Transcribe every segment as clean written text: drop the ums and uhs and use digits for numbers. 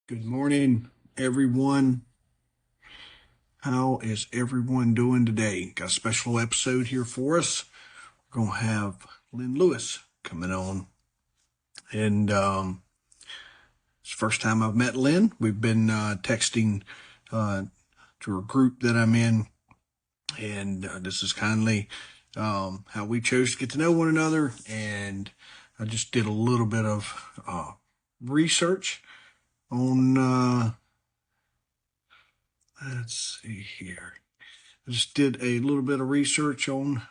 Good morning, everyone. How is everyone doing today? Got a special episode here for us. We're going to have Lynn Lewis coming on. And it's the first time I've met Lynn. We've been texting to a group that I'm in. And this is kindly how we chose to get to know one another. And I just did a little bit of research on let's see here. I just did a little bit of research on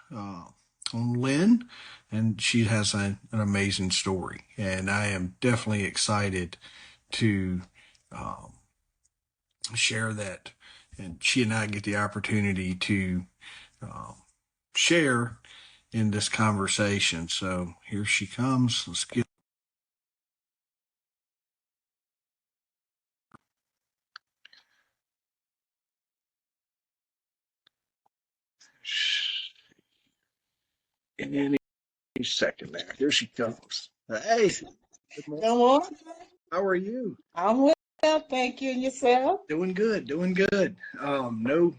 Lynn, and she has an amazing story, and I am definitely excited to um, share that. And she and I get the opportunity to um, share in this conversation. So here she comes. Let's get. Any second there. Here she comes. Hey, good morning. Come on. How are you? I'm well, thank you. And yourself? Doing good, doing good. No,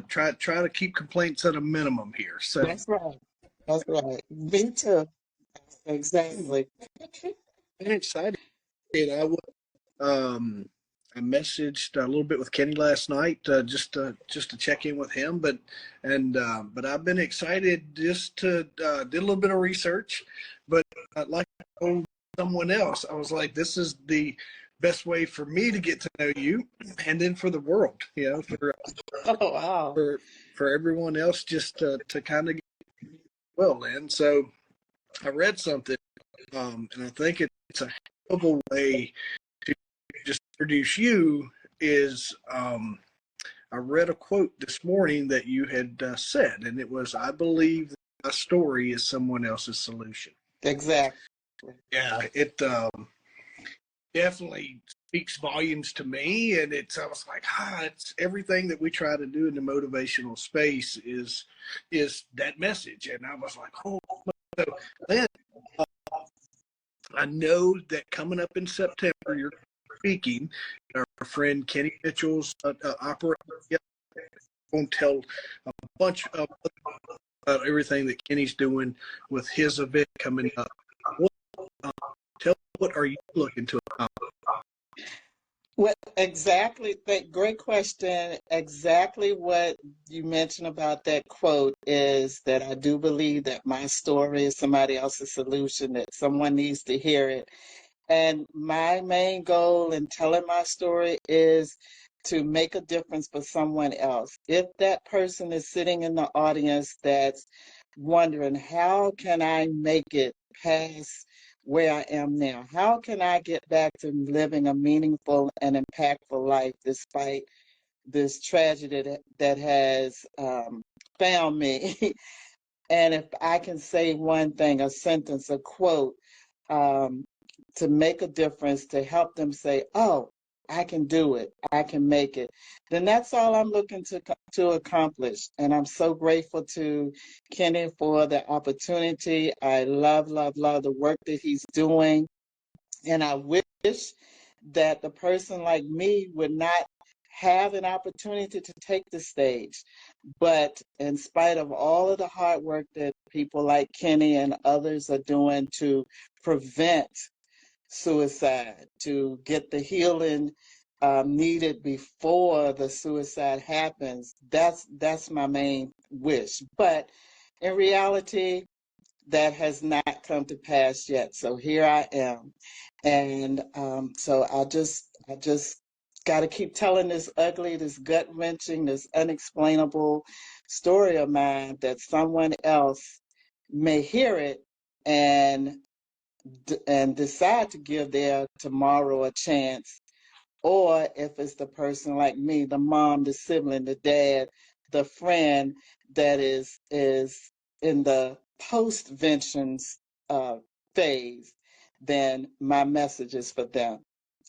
try to keep complaints at a minimum here. So That's right. That's right. Me too. Exactly. I'm excited. Um, I messaged a little bit with Kenny last night, just to check in with him. But I've been excited just to did a little bit of research. But like I told someone else, I was like, this is the best way for me to get to know you, and then for the world, Oh, wow. for everyone else, just to kind of get well. And so I read something, and I think it's a hell of a way to just introduce you. Is I read a quote this morning that you had said, and it was, "I believe that my story is someone else's solution." Exactly. Yeah, it definitely speaks volumes to me, and I was like, it's everything that we try to do in the motivational space is that message. And I was like, oh, so Lynn, I know that coming up in September you're speaking. Our friend Kenny Mitchell's operator. Won't tell a bunch of about everything that Kenny's doing with his event coming up. What, what are you looking to accomplish? Well, exactly. That great question. Exactly what you mentioned about that quote is that I do believe that my story is somebody else's solution, that someone needs to hear it. And my main goal in telling my story is to make a difference for someone else. If that person is sitting in the audience that's wondering, how can I make it past where I am now? How can I get back to living a meaningful and impactful life despite this tragedy that has found me? And if I can say one thing, a sentence, a quote, um, to make a difference, to help them say, oh, I can do it, I can make it, then that's all I'm looking to accomplish. And I'm so grateful to Kenny for the opportunity. I love, love, love the work that he's doing. And I wish that the person like me would not have an opportunity to take the stage. But in spite of all of the hard work that people like Kenny and others are doing to prevent suicide, to get the healing needed before the suicide happens, that's my main wish. But in reality, that has not come to pass yet. So here I am, and so I just got to keep telling this ugly, this gut wrenching, this unexplainable story of mine that someone else may hear it and and decide to give their tomorrow a chance. Or if it's the person like me, the mom, the sibling, the dad, the friend that is in the post-ventions uh, phase, then my message is for them.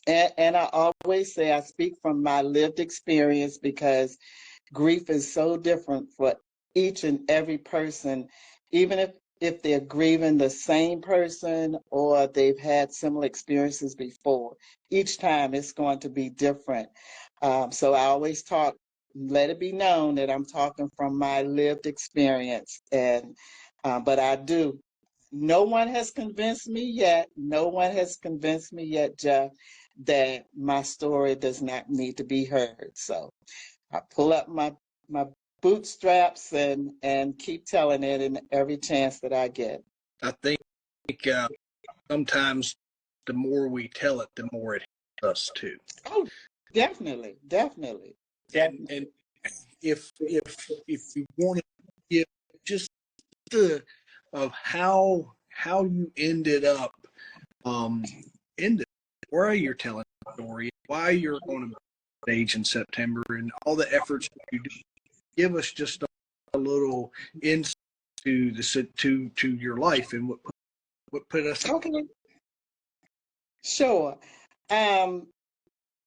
And I always say I speak from my lived experience because grief is so different for each and every person. Even if if they're grieving the same person or they've had similar experiences before. Each time it's going to be different. So I always talk, let it be known that I'm talking from my lived experience. And but I do. No one has convinced me yet. No one has convinced me yet, Jeff, that my story does not need to be heard. So I pull up my bootstraps and keep telling it in every chance that I get. I think sometimes the more we tell it, the more it hits us too. Oh, definitely, definitely, And definitely. if you want to give just the of how you ended up in the why you're telling the story, why you're on a stage in September, and all the efforts that you do, give us just a little insight to the to your life and what put us. Okay, sure. Um,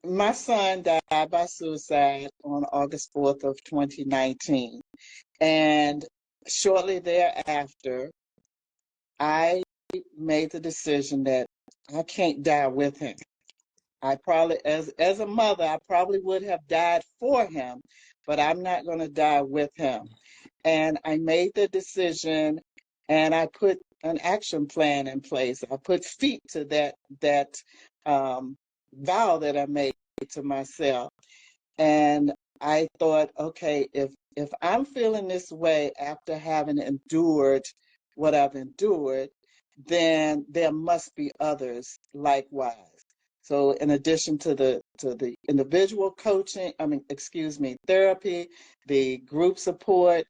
my son died by suicide on August 4th of 2019. And shortly thereafter, I made the decision that I can't die with him. I probably, as a mother, I probably would have died for him, but I'm not going to die with him. And I made the decision, and I put an action plan in place. I put feet to that vow that I made to myself. And I thought, okay, if I'm feeling this way after having endured what I've endured, then there must be others likewise. So in addition to the individual coaching, excuse me, therapy, the group support,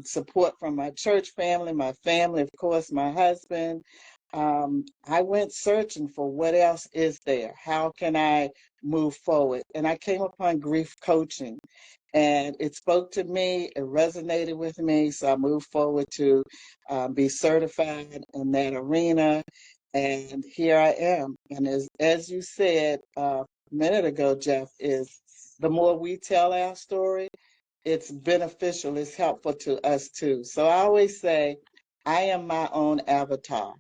support from my church family, of course, my husband, I went searching for what else is there. How can I move forward? And I came upon grief coaching, and it spoke to me. It resonated with me, so I moved forward to be certified in that arena. And here I am. And as you said a minute ago, Jeff, is the more we tell our story, it's beneficial, it's helpful to us too. So I always say, I am my own avatar.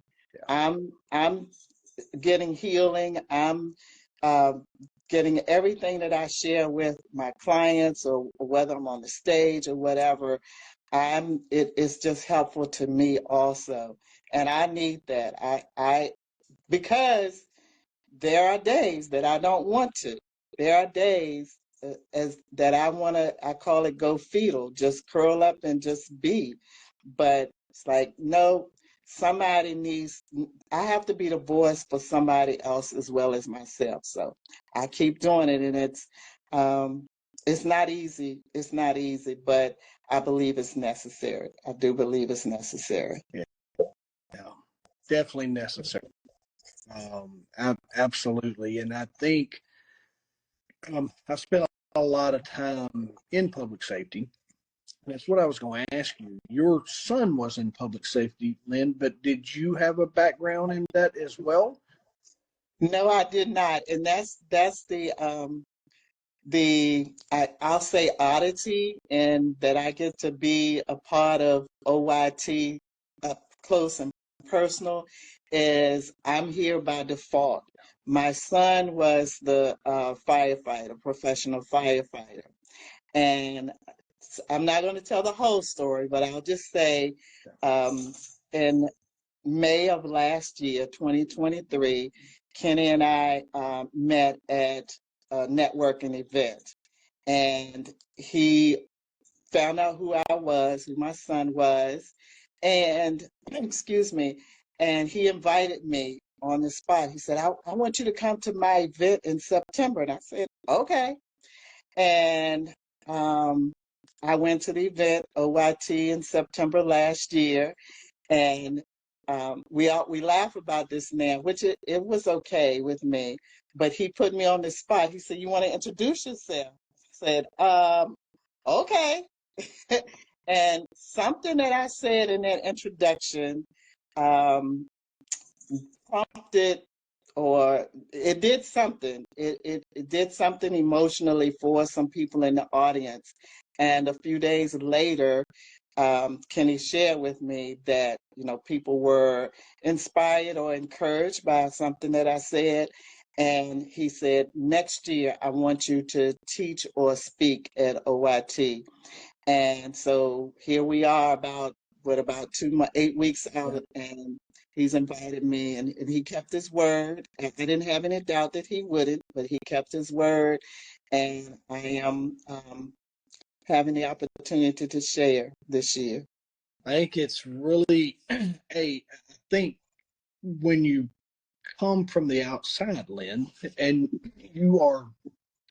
I'm getting healing. I'm uh, getting everything that I share with my clients, or whether I'm on the stage or whatever. It is just helpful to me also, and I need that. I because there are days that I don't want to. There are days as that I want to, I call it go fetal, just curl up and just be. But it's like, no, somebody needs, I have to be the voice for somebody else as well as myself. So I keep doing it, and um, it's not easy. It's not easy, but I believe it's necessary. I do believe it's necessary. Yeah, yeah, definitely necessary. Absolutely, and I think I spent a lot of time in public safety. That's what I was going to ask you. Your son was in public safety, Lynn, but did you have a background in that as well? No, I did not, and that's I'll say oddity, and that I get to be a part of OYT up close and personal, is I'm here by default. My son was the firefighter, professional firefighter, and I'm not going to tell the whole story, but I'll just say, um, in May of last year, 2023, Kenny and I met at a networking event, and he found out who I was, who my son was, and excuse me, and he invited me on the spot. He said, I want you to come to my event in September. And I said, okay. And I went to the event, OYT, in September last year, and we laugh about this now, which it was okay with me. But he put me on the spot. He said, "You want to introduce yourself?" I said, "Okay." And something that I said in that introduction um, prompted, or it did something. It did something emotionally for some people in the audience. And a few days later, Kenny shared with me that, people were inspired or encouraged by something that I said. And he said, next year, I want you to teach or speak at OYT. And so here we are about 8 weeks out, and he's invited me, and he kept his word. I didn't have any doubt that he wouldn't, but he kept his word. And I am having the opportunity to share this year. I think it's really I think when you come from the outside, Lynn, and you are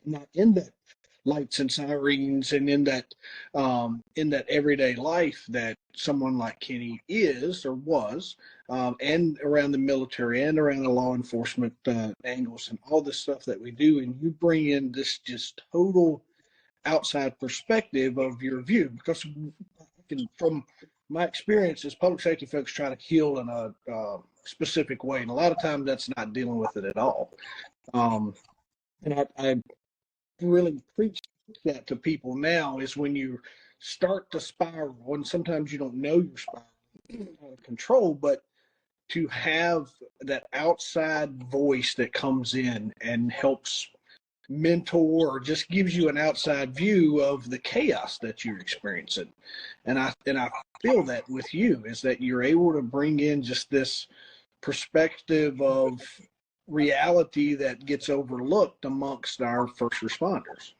not in that lights and sirens and in that everyday life that someone like Kenny is or was, and around the military and around the law enforcement angles and all the stuff that we do, and you bring in this just total outside perspective of your view, because from my experience is public safety folks try to heal in a specific way, and a lot of times that's not dealing with it at all. And I really preach that to people now is when you start to spiral, and sometimes you don't know you're spiraling out of control, but to have that outside voice that comes in and helps mentor or just gives you an outside view of the chaos that you're experiencing. And I feel that with you is that you're able to bring in just this perspective of reality that gets overlooked amongst our first responders.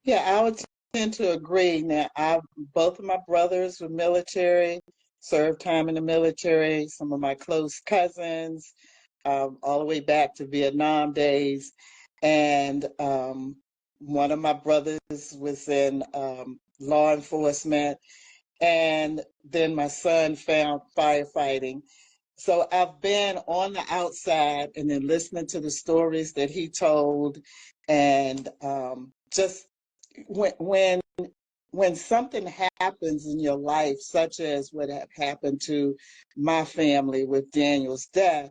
Yeah, I would tend to agree. Now, both of my brothers were military, served time in the military. Some of my close cousins, all the way back to Vietnam days, and one of my brothers was in law enforcement, and then my son found firefighting. So I've been on the outside and then listening to the stories that he told, and just when when something happens in your life, such as what happened to my family with Daniel's death,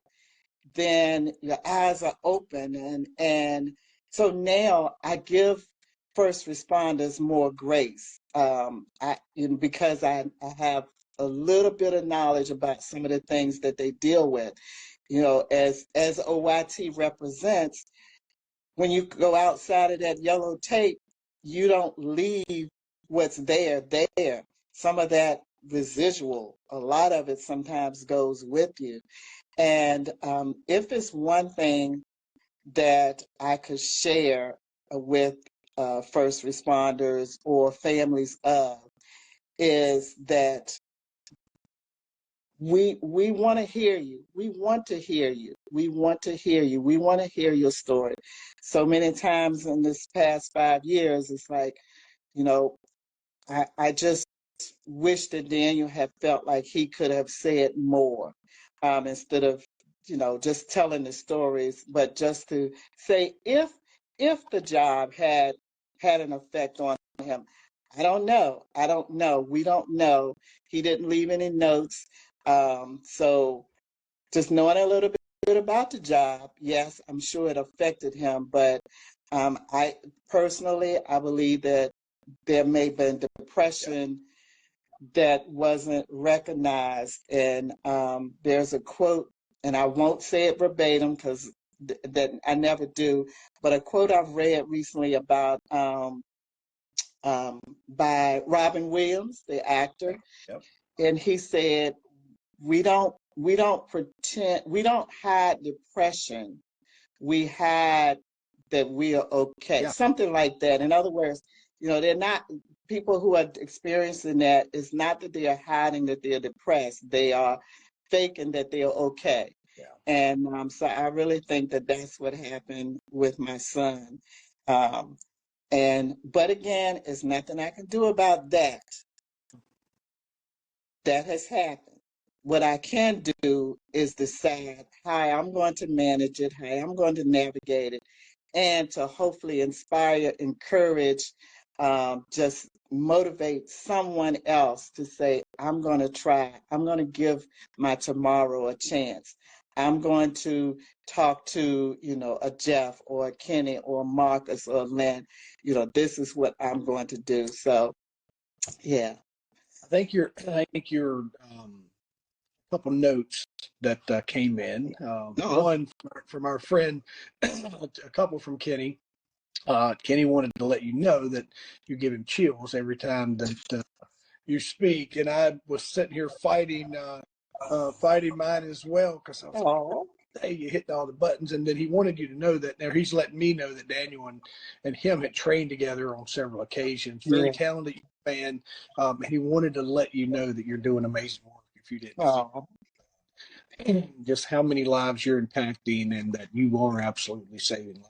then your eyes are open, and so now I give first responders more grace. Because I have a little bit of knowledge about some of the things that they deal with. As OYT represents, when you go outside of that yellow tape, you don't leave what's there. Some of that residual, a lot of it sometimes goes with you. And if it's one thing that I could share with first responders or families of, is that we want to hear you. We want to hear you. We want to hear you. We want to hear your story. So many times in this past 5 years, it's like, you know, I just wish that Daniel had felt like he could have said more, instead of, just telling the stories, but just to say if the job had an effect on him. I don't know. I don't know. We don't know. He didn't leave any notes. So just knowing a little bit about the job, yes, I'm sure it affected him. But I personally, I believe that there may have been depression that wasn't recognized. And there's a quote, and I won't say it verbatim because that I never do, but a quote I've read recently about by Robin Williams, the actor. Yep. And he said, we don't pretend, we don't hide depression, we hide that we are okay. Yeah. Something like that. In other words, they're not, people who are experiencing that, it's not that they are hiding that they're depressed, they are faking that they're okay. Yeah. And so I really think that that's what happened with my son. But again, there's nothing I can do about that. That has happened. What I can do is decide how I'm going to manage it, how I'm going to navigate it, and to hopefully inspire, encourage, just motivate someone else to say, I'm going to try. I'm going to give my tomorrow a chance. I'm going to talk to, a Jeff or a Kenny or Marcus or Lynn. This is what I'm going to do. So, yeah. I think your couple notes that came in. No. One from our friend, a couple from Kenny. Kenny wanted to let you know that you give him chills every time that you speak, and I was sitting here fighting mine as well because I was like, Oh, hey, you hit all the buttons. And then he wanted you to know that now he's letting me know that Daniel and him had trained together on several occasions. Very yeah. talented man. And he wanted to let you know that you're doing amazing work if you didn't see Oh, just how many lives you're impacting and that you are absolutely saving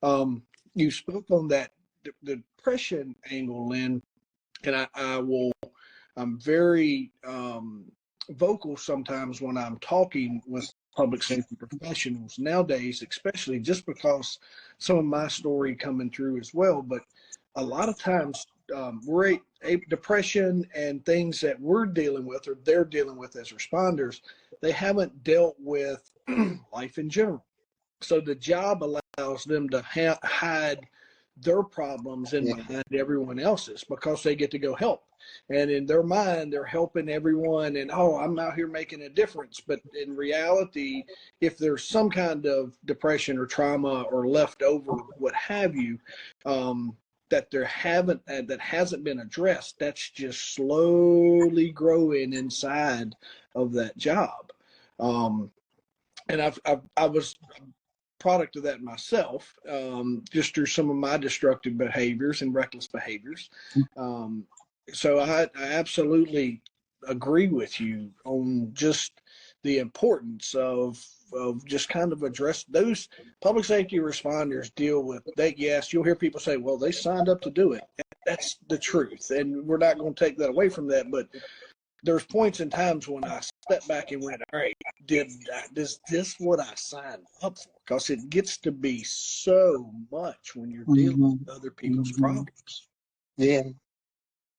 lives. You spoke on that the depression angle, Lynn, and I'm very vocal sometimes when I'm talking with public safety professionals nowadays, especially just because some of my story coming through as well. But a lot of times, depression and things that we're dealing with or they're dealing with as responders, they haven't dealt with life in general. So the job allows them to hide their problems in yeah. behind everyone else's because they get to go help. And in their mind, they're helping everyone and, oh, I'm out here making a difference. But in reality, if there's some kind of depression or trauma or leftover, what have you, that hasn't been addressed, that's just slowly growing inside of that job. Um, and I was product of that myself, just through some of my destructive behaviors and reckless behaviors. Um, so I absolutely agree with you on just the importance of just kind of address those public safety responders deal with that. Yes, you'll hear people say, well, they signed up to do it. That's the truth. And we're not going to take that away from that. But there's points and times when I stepped back and went, all right, is this what I signed up for? Because it gets to be so much when you're dealing Hmm. with other people's Hmm. problems. Yeah.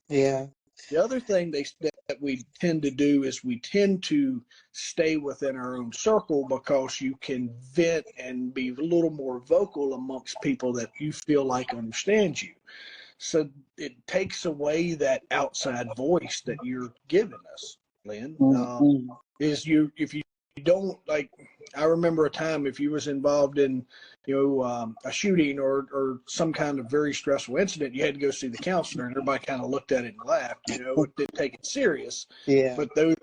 Yeah. The other thing that we tend to do is we tend to stay within our own circle because you can vent and be a little more vocal amongst people that you feel like understand you. So it takes away that outside voice that you're giving us, Lynn. Hmm. Is you if you don't like, I remember a time if you was involved in a shooting or some kind of very stressful incident, you had to go see the counselor, and everybody kind of looked at it and laughed. It didn't take it serious. Yeah. But those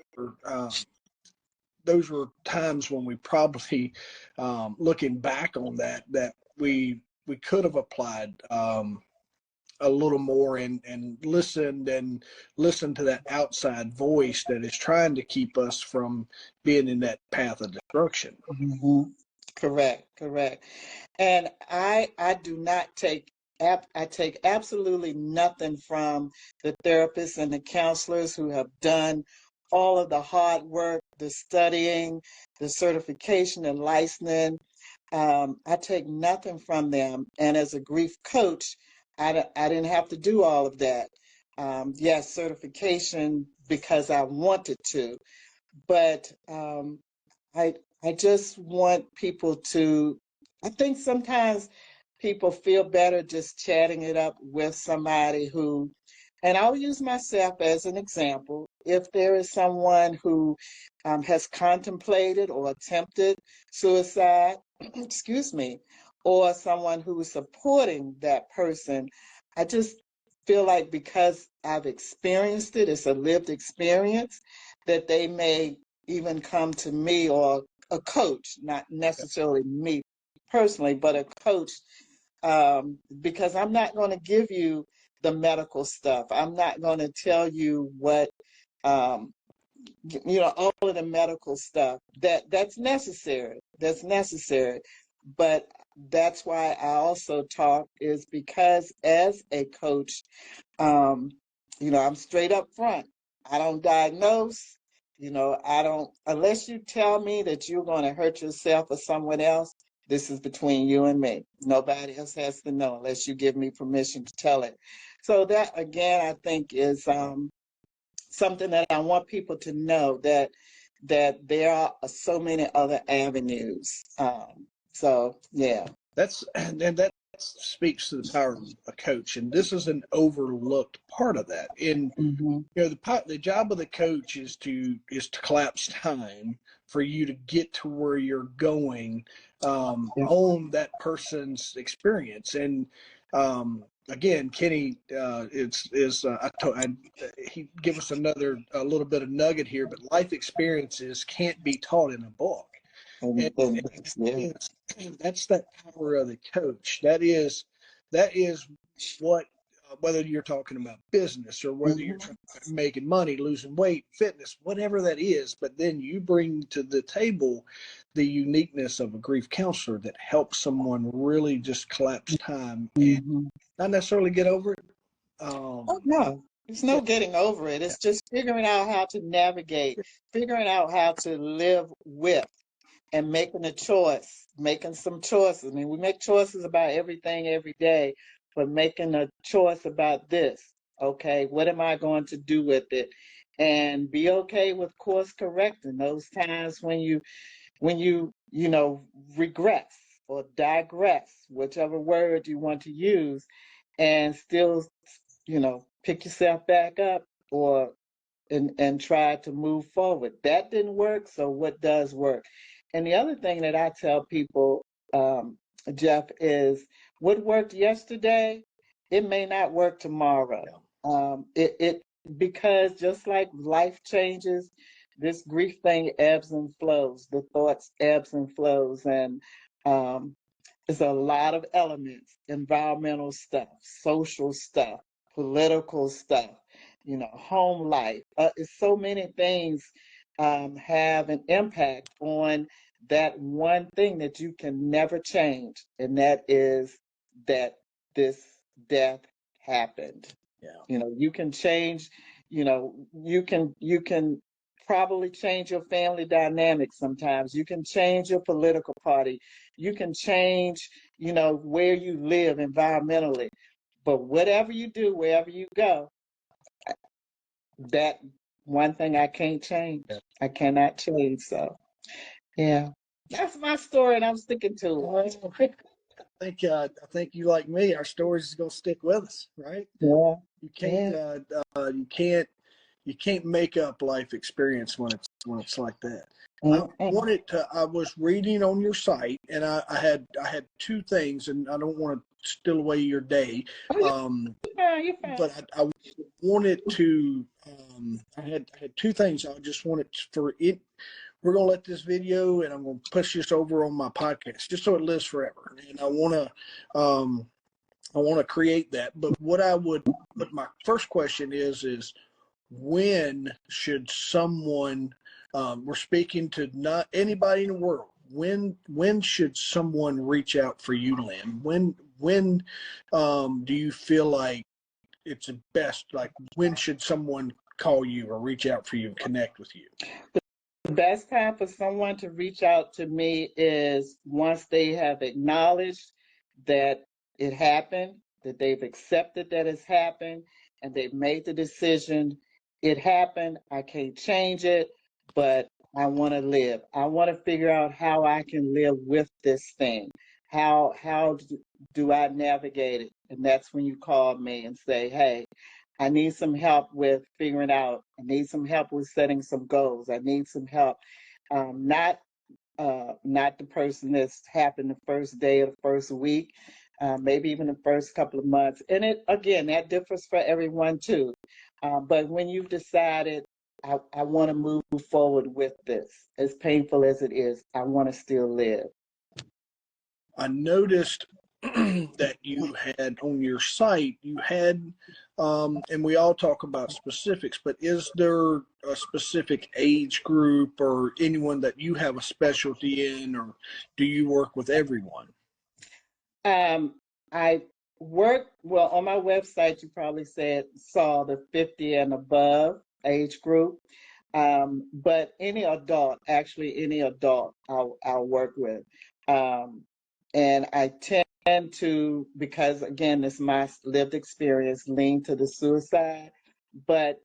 were times when we probably, looking back on that we could have applied a little more and listened to that outside voice that is trying to keep us from being in that path of destruction. Hmm. Correct. Correct. And I do not take I take absolutely nothing from the therapists and the counselors who have done all of the hard work, the studying, the certification and licensing. I take nothing from them. And as a grief coach, I didn't have to do all of that. Yes, certification because I wanted to, but I I just want people to. I think sometimes people feel better just chatting it up with somebody who, and I'll use myself as an example. If there is someone who has contemplated or attempted suicide, excuse me, or someone who is supporting that person, I just feel like because I've experienced it, it's a lived experience, that they may even come to me or a coach, not necessarily me personally, but a coach, because I'm not going to give you the medical stuff. I'm not going to tell you what, um, all of the medical stuff that's necessary. That's necessary. But that's why I also talk is because as a coach, um, I'm straight up front. I don't diagnose. I don't, unless you tell me that you're going to hurt yourself or someone else, this is between you and me. Nobody else has to know unless you give me permission to tell it. So that, again, I think is something that I want people to know that there are so many other avenues. So, yeah. and that speaks to the power of a coach, and this is an overlooked part of that. And Mm-hmm. the job of the coach is to collapse time for you to get to where you're going, Yeah. on that person's experience. And again, Kenny, he give us a little bit of nugget here, but life experiences can't be taught in a book. And Yeah. that's that power of the coach. That is what, whether you're talking about business or whether you're Mm-hmm. trying making money, losing weight, fitness, whatever that is. But then you bring to the table the uniqueness of a grief counselor that helps someone really just collapse time and Mm-hmm. not necessarily get over it. Oh, Um, no, there's yeah, no getting over it. yeah, It's just figuring out how to navigate, figuring out how to live with, and making a choice, making some choices. I mean, we make choices about everything every day, but making a choice about this. Okay, what am I going to do with it? And be okay with course correcting those times when you regress or digress, whichever word you want to use, and still, pick yourself back up or and try to move forward. That didn't work, so what does work? And the other thing that I tell people, um, Jeff, is what worked yesterday, it may not work tomorrow. yeah. It because just like life changes, this grief thing ebbs and flows. The thoughts ebbs and flows, and um, it's a lot of elements: environmental stuff, social stuff, political stuff, home life. It's so many things have an impact on that one thing that you can never change, and that is that this death happened. Yeah. You can change, you can probably change your family dynamics sometimes. You can change your political party. You can change, where you live environmentally. But whatever you do, wherever you go, that one thing I can't change. Yeah. I cannot change. So, yeah, that's my story, and I'm sticking to Well, I think you, like me, our stories is gonna stick with us, right? it. Yeah, You can't yeah. you can't you can't make up life experience when it's like that. I Mm-mm. wanted to. I was reading on your site, and I had two things, and I don't want to steal away your day, Oh, you're um, fine. You're fine. but I wanted to. I had two things. I just wanted for it. We're gonna let this video, and I'm gonna push this over on my podcast, just so it lives forever. And I want to create that. But my first question is when should someone, we're speaking to not anybody in the world, when should someone reach out for you, Lynn? When do you feel like it's the best, like when should someone call you or reach out for you and connect with you? The best time for someone to reach out to me is once they have acknowledged that it happened, that they've accepted that it's happened, and they've made the decision. It happened. I can't change it, but I want to live. I want to figure out how I can live with this thing. How do I navigate it? And that's when you call me and say, "Hey, I need some help with figuring out. I need some help with setting some goals. I need some help. Not the person that's happened the first day of the first week, maybe even the first couple of months. And it again, that differs for everyone too. But when you've decided, I want to move forward with this, as painful as it is, I want to still live. I noticed that you had on your site, and we all talk about specifics, but is there a specific age group or anyone that you have a specialty in, or do you work with everyone? Um, I work well on my website. You probably saw the 50 and above age group. But any adult, actually any adult, I'll work with. Um, and I tend to, because again, this is my lived experience, lean to the suicide, but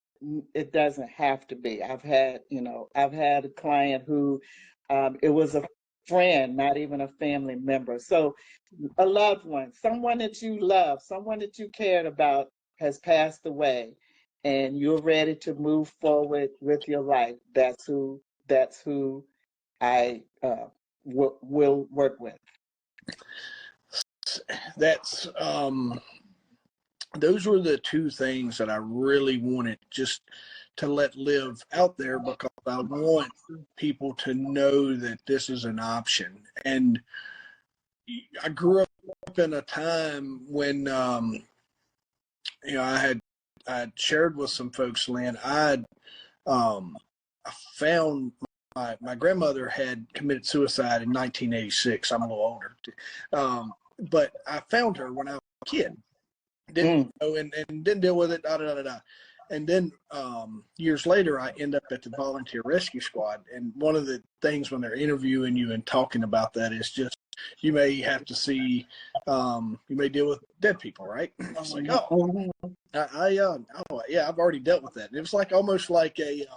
it doesn't have to be. I've had a client who, it was a friend, not even a family member. So a loved one, someone that you love, someone that you cared about has passed away, and you're ready to move forward with your life. That's who I will work with. That's those were the two things that I really wanted just to let live out there, because I want people to know that this is an option. And I grew up in a time when I shared with some folks, Lynn. I found my grandmother had committed suicide in 1986. I'm a little older, but I found her when I was a kid. Didn't know and didn't deal with it. Da, da, da, da. And then years later, I end up at the volunteer rescue squad. And one of the things when they're interviewing you and talking about that is just you may have to see, you may deal with dead people, right? I was like, oh, yeah, I've already dealt with that. And it was like almost like it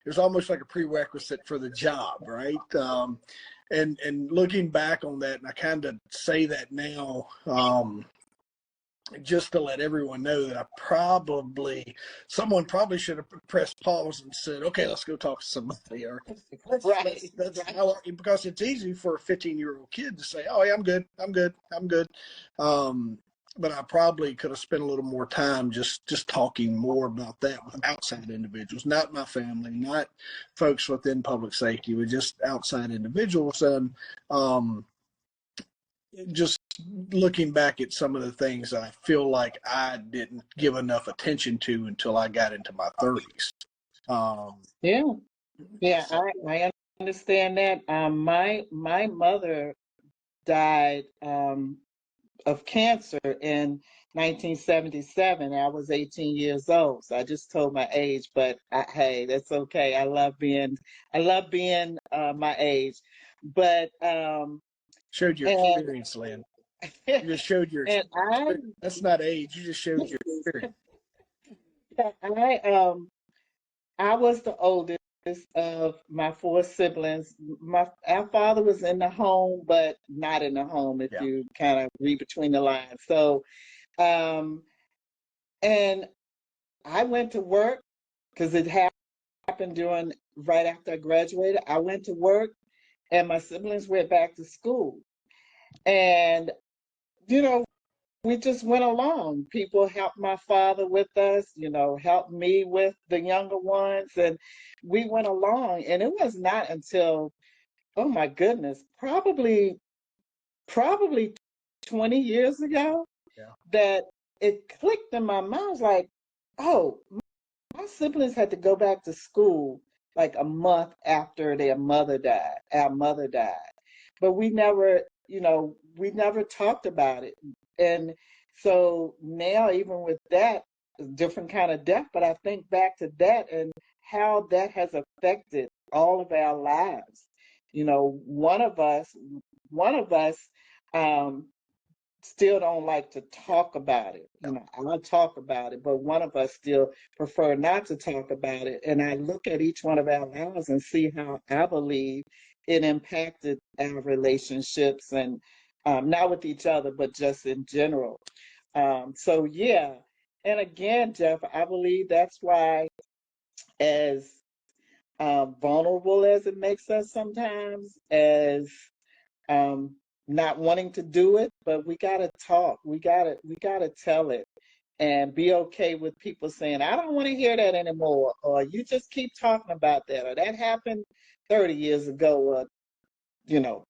was almost like a prerequisite for the job, right? And looking back on that, and I kind of say that now. Just to let everyone know that someone probably should have pressed pause and said, okay, let's go talk to somebody. Or that's how, because it's easy for a 15-year-old kid to say, oh yeah, I'm good. But I probably could have spent a little more time just talking more about that with outside individuals, not my family, not folks within public safety, but just outside individuals. And just looking back at some of the things that I feel like I didn't give enough attention to until I got into my 30s. Yeah, yeah, I understand that. My mother died of cancer in 1977. I was 18 years old, so I just told my age, but hey, that's okay. I love being my age, but showed your and experience, Lynn. You just showed your and experience. That's not age. You just showed your experience. I was the oldest of my four siblings. Our father was in the home, but not in the home, if Yeah. you kind of read between the lines. So, um, and I went to work because it happened during right after I graduated. I went to work, and my siblings went back to school. And, you know, we just went along. People helped my father with us, helped me with the younger ones, and we went along. And it was not until, oh my goodness, probably 20 years ago Yeah. that it clicked in my mind. I was like, oh, my siblings had to go back to school like a month after their mother died. Our mother died. But we never talked about it. And so now, even with that, different kind of death, but I think back to that and how that has affected all of our lives. One of us um, still don't like to talk about it. I'll talk about it, but one of us still prefer not to talk about it. And I look at each one of our lives and see how I believe it impacted our relationships and not with each other, but just in general. So yeah. And again, Jeff, I believe that's why, as vulnerable as it makes us sometimes, as um, not wanting to do it, but we gotta talk. We gotta tell it and be okay with people saying, I don't want to hear that anymore, or you just keep talking about that, or that happened 30 years ago, or you know,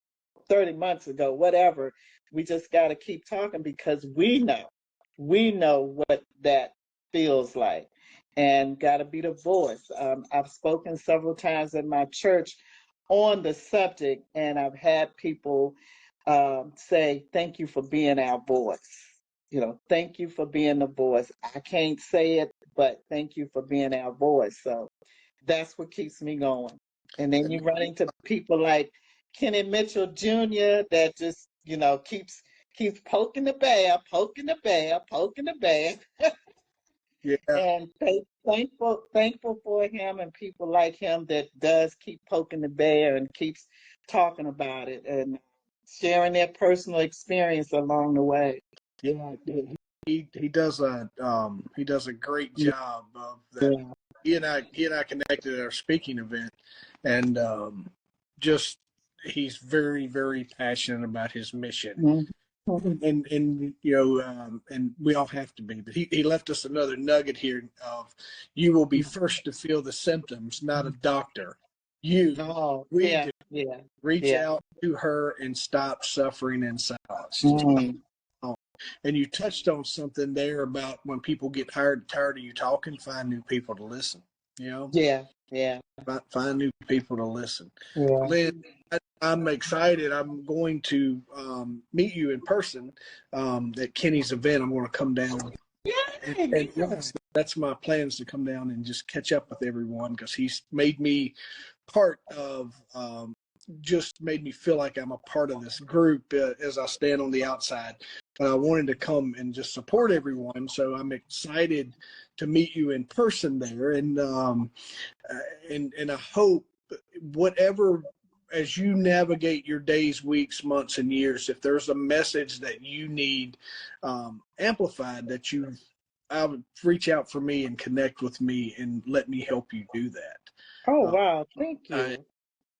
30 months ago, whatever. We just gotta keep talking because we know what that feels like and gotta be the voice. I've spoken several times in my church on the subject, and I've had people say, thank you for being our voice. Thank you for being the voice. I can't say it, but thank you for being our voice. So that's what keeps me going. And then you run into people like Kenny Mitchell Jr. that just, keeps poking the bear, poking the bear, poking the bear. Yeah. And thankful for him and people like him that does keep poking the bear and keeps talking about it and sharing their personal experience along the way. Yeah, he does a great job of that. Yeah. He and I connected at our speaking event, and just he's very very passionate about his mission, Mhm. and and we all have to be. But he left us another nugget here of you will be first to feel the symptoms, not a doctor. You, Oh, we yeah, do. yeah, Reach yeah. out to her and stop suffering in silence. Just Mm, and you touched on something there about when people get tired of you talking, find new people to listen. You know, yeah, yeah, find new people to listen. yeah. Lynn, I'm excited. I'm going to meet you in person at Kenny's event. I'm going to come down, and Yay! that's my plans to come down and just catch up with everyone because he's made me part of. Just made me feel like I'm a part of this group as I stand on the outside. But I wanted to come and just support everyone, so I'm excited to meet you in person there, and I hope whatever as you navigate your days, weeks, months, and years, if there's a message that you need amplified, that you I would reach out for me and connect with me and let me help you do that. Oh, Uh, wow. Thank I, you.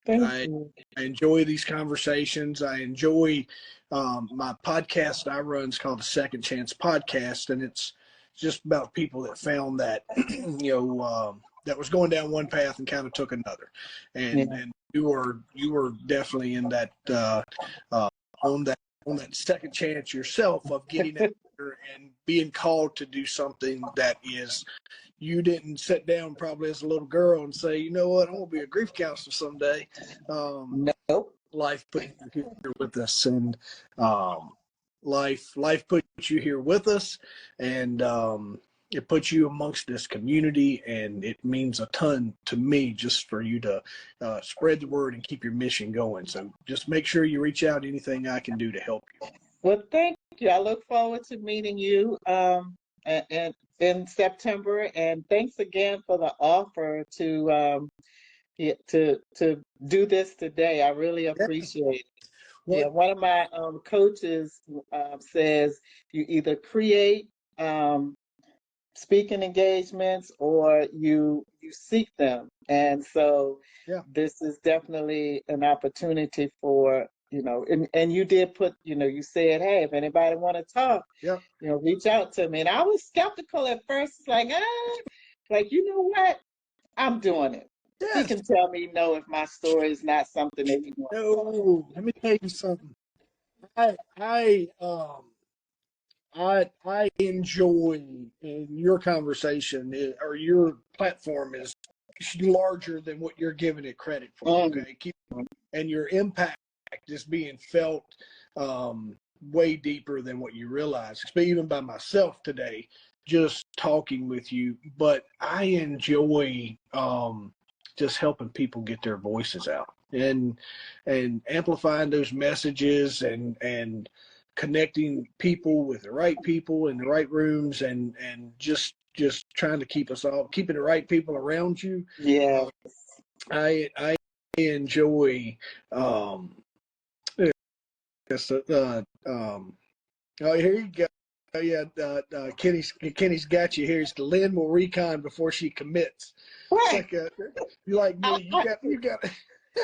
Thank I you. I enjoy these conversations. I enjoy my podcast I run. It's called the Second Chance Podcast, and it's just about people that found that that was going down one path and kind of took another. And Yeah. you were definitely in that uh, on that on that second chance yourself of getting out there and being called to do something that is you didn't sit down probably as a little girl and say, you know what, I want to be a grief counselor someday. Um, Nope. life put you here with us, and um, life put you here with us, and it puts you amongst this community, and it means a ton to me just for you to spread the word and keep your mission going. So just make sure you reach out. Anything I can do to help you. Well, thank you. I look forward to meeting you in September. And thanks again for the offer to do this today. I really Yeah. appreciate it. Yeah, What? one of my coaches says you either create speaking engagements or you seek them, and so Yeah. this is definitely an opportunity for and you did put you said, hey, if anybody want to talk, Yeah. reach out to me. And I was skeptical at first. It's like, like, you know what, I'm doing it. He Yes. can tell me no if my story is not something that he wants to talk. No. Let me tell you something. I enjoy your conversation or your platform is larger than what you're giving it credit for. Mm, Okay, and your impact is being felt way deeper than what you realize. Even by myself today, just talking with you. But I enjoy just helping people get their voices out and amplifying those messages and connecting people with the right people in the right rooms and just trying to keep us all keeping the right people around you. yeah. I enjoy yes, oh, here you go. Oh, yeah, Kenny's got you here. It's the Lynn will recon before she commits. It's Right. like you like me. You got.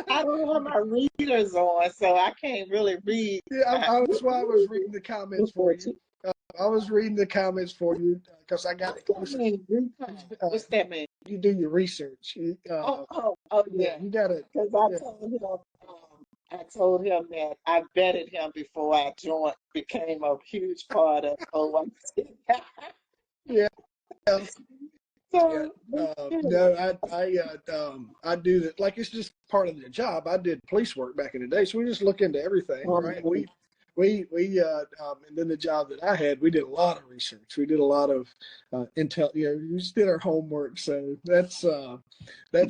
I don't have my readers on, so I can't really read. Yeah, that's why I was reading the comments for What you. I was reading the comments for you because I got it. that Listen, mean? Recon. What's that mean? you do your research. Oh, Yeah, yeah. you got it. Because Yeah, I told him that I vetted him before I became a huge part of OIC. yeah. Yeah, So, no, I do that. Like it's just part of the job. I did police work back in the day, so we just look into everything, right? And then the job that I had, we did a lot of research. We did a lot of intel. We just did our homework. So that's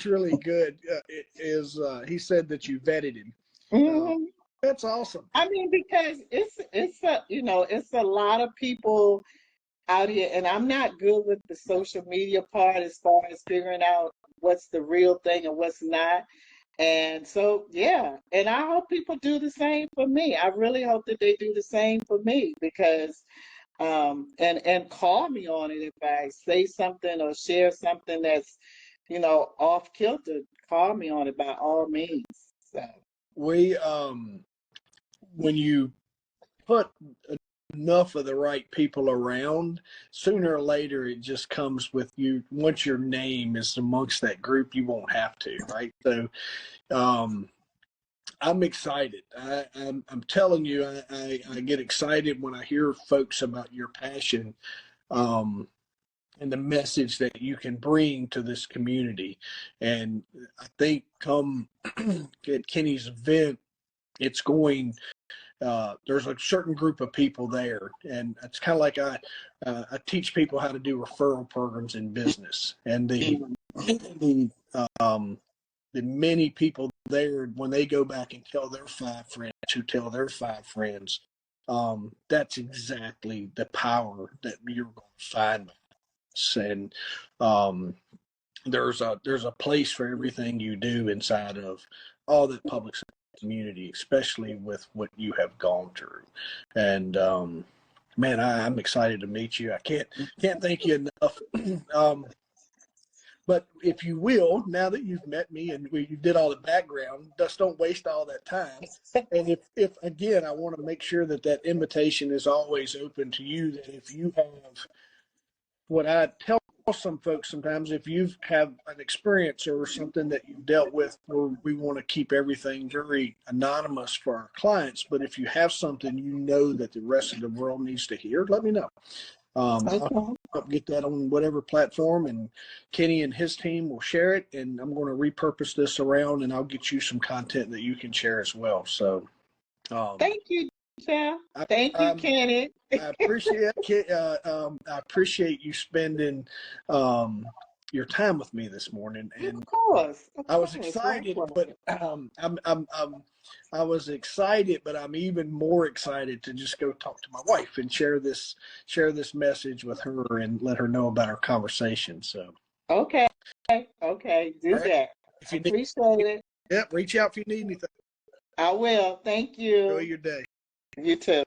really good. It is. He said that you vetted him. Uh, mhm. that's awesome. I mean, because it's a lot of people out here, and I'm not good with the social media part as far as figuring out what's the real thing and what's not. And so, yeah, and I hope people do the same for me. I really hope that they do the same for me because, and call me on it if I say something or share something that's, off kilter. Call me on it by all means. So, We when you put enough of the right people around, sooner or later it just comes with you. Once your name is amongst that group, you won't have to, right? So um, I'm excited. I'm telling you, I get excited when I hear folks about your passion um, and the message that you can bring to this community. And I think come at Kenny's event, it's going there's a certain group of people there, and it's kind of like I teach people how to do referral programs in business, and the um, the many people there when they go back and tell their five friends who tell their five friends, that's exactly the power that you're going to find. And um, there's a place for everything you do inside of all that public community, especially with what you have gone through. And man, I'm excited to meet you. I can't thank you enough. But if you will, now that you've met me and you did all the background, just don't waste all that time. And if again, I want to make sure that that invitation is always open to you. That if you have what I tell some folks sometimes, if you have an experience or something that you've dealt with where we want to keep everything very anonymous for our clients, but if you have something you know that the rest of the world needs to hear, let me know. okay. I'll get that on whatever platform, and Kenny and his team will share it, and I'm going to repurpose this around, and I'll get you some content that you can share as well. So um, Thank you, Jeff. I, Thank you, I'm Kenny. I appreciate you spending your time with me this morning, and Of I was course, excited, likewise. but I was excited, but I'm even more excited to just go talk to my wife and share this message with her and let her know about our conversation. So, Okay, okay, all do right, that. if you Appreciate need, it. yeah, reach out if you need anything. I will. Thank Enjoy you. your day. You too.